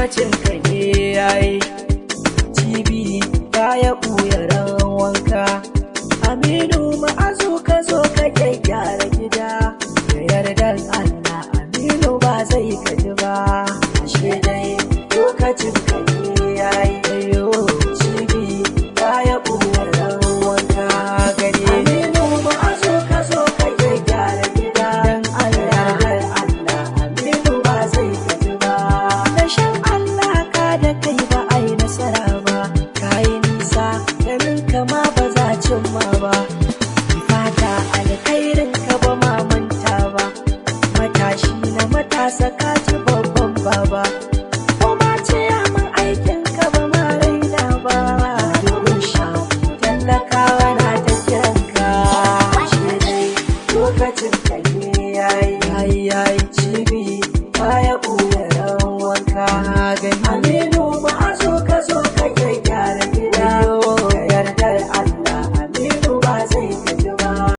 lokacin ka ne yayi. Cibi baya ɓuya ran wanka. Aminu Ma'azu ka zo ka gyara gida. Da yardar Allah Aminu ba zai kaji ba. Ashe dai lokacin ka ne yayi. Ayo cibi baya ɓuya ran wanka. Gani Aminu Ma'azu ka zo ka gyara gida. Dan Allah Aminu ba zai kaji ba. Dashen Allah ka da kai ba ai nasara ba. Kayi nisa ganin kama ba za cimma ba. Fata alkhairin ka ba ma manta ba. Matashi na matasa ka ci babban baba. Kuma ce min aikin ka ba ma raina ba. Domin sha tallakawa na ta kiranka. Ashe dai lokacin ka ne yayi. Cibi baya ɓuya ran wanka. Gani